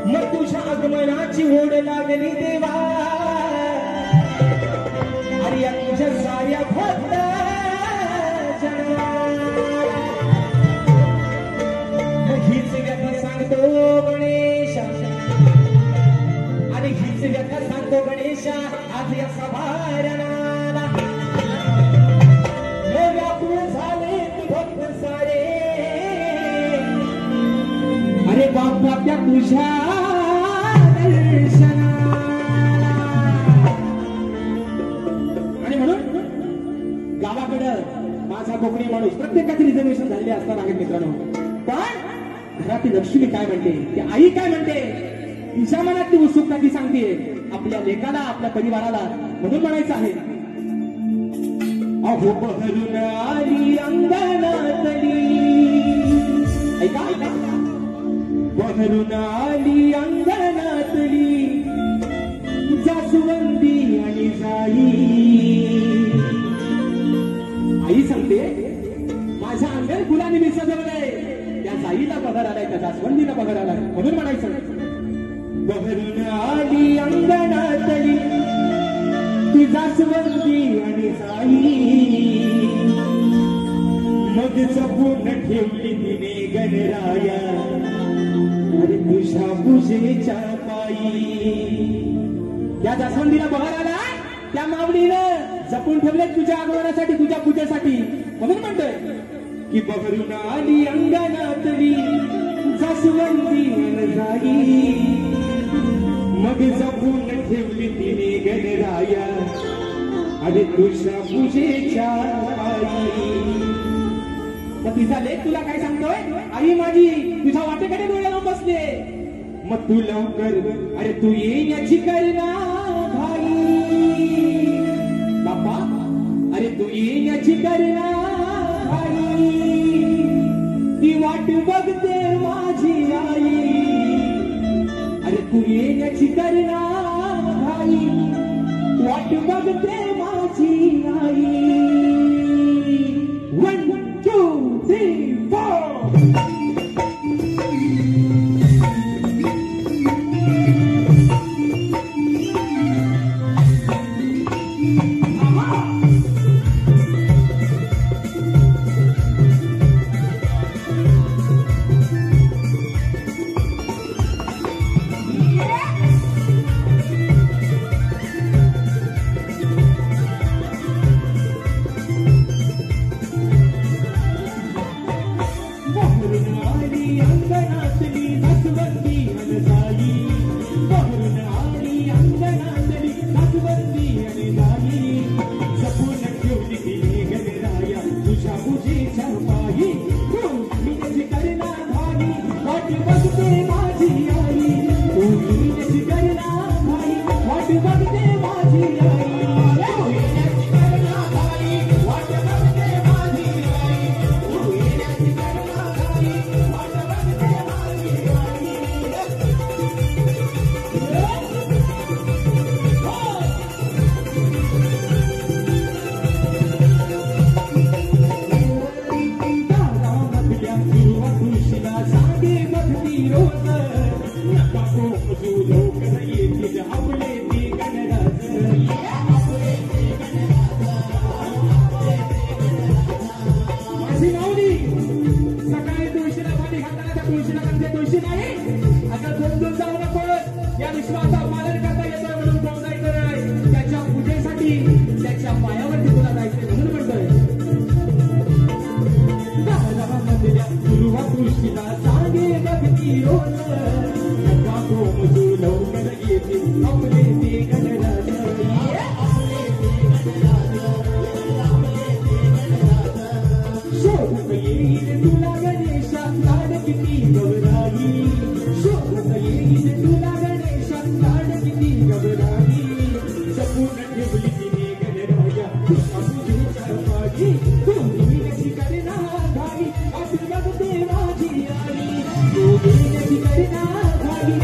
मग तुझ्या आगमनाची ओढ लागली देवा अरे या तुझ्या साऱ्या भक्त हीच व्यथा सांगतो गणेशा आणि हीच व्यथा सांगतो गणेशा आज या सभारणाला व्याकुळ झाले भक्त सारे अरे बाप्पा त्या तुझ्या दर्शनाला आणि म्हणून गावाकडं माझा कोकणी माणूस प्रत्येकाची रिझर्वेशन झालेली असणार आहेत मित्रांनो पण घरातील लक्ष्मी काय म्हणते ती आई काय म्हणते तिच्या मनात ती उत्सुकता ती सांगते आपल्या लेकाला आपल्या परिवाराला म्हणून म्हणायचं आहे अहो बहरून आली अंगणातली ऐका ऐका बहरून आली अंगणातली जास्वंदी आणि जाई आई सांगते माझ्या अंगण फुलाने मी सजवलंय त्या जाईला पगार आलाय त्या जास्वंदीला पगार आलाय म्हणून म्हणायचं बहरून आली अंगणातली ती जास्वंदी आणि जाई मग जपून ठेवली तिने गणराया अरे तुझ्या पूजेच्या पायी त्या जास्वंदीला बहर आला त्या मावळीनं जपून ठेवले तुझ्या आगमनासाठी तुझ्या पूजेसाठी म्हणून म्हणतोय की बहरून आली अंगणातली जास्वंदी आणि जाई मग जपून ठेवली तिने गणराया आणि तुझ्या पूजेच्या पायी मग तिचा लेख तुला काय सांगतोय आई माझी तुझ्या वाटेकडे डोळे लावून बसले मग तू लवकर अरे तू येण्याची करना घाई बाप्पा अरे तू येण्याची करना घाई ती वाट बघते माझी आई अरे तू येण्याची करना घाई वाट बघते माझी आई 1 2 3 4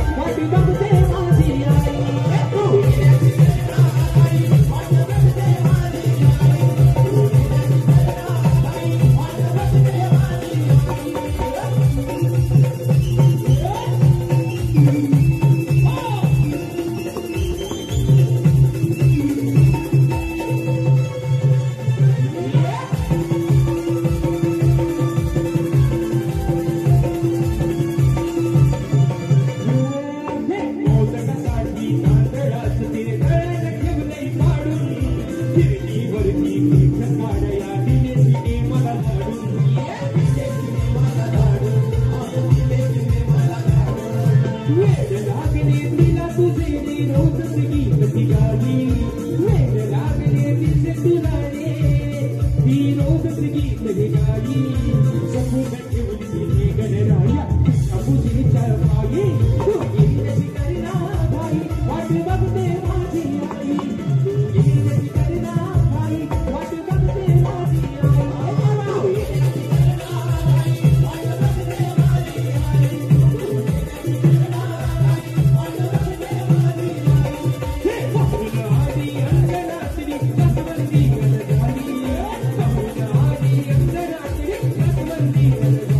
What वेड लागले तिला तुझे रे रोजच गीत ती गाई वेड लागले तिचे तुला रे ती रोजच गीत ही गाई समून ठेवली तिने गणराया तुझ्या पायी तू गेली करना भाई वाट बघते माझी आई तू गेली करना भाई वाट बघते माझी आई Thank you.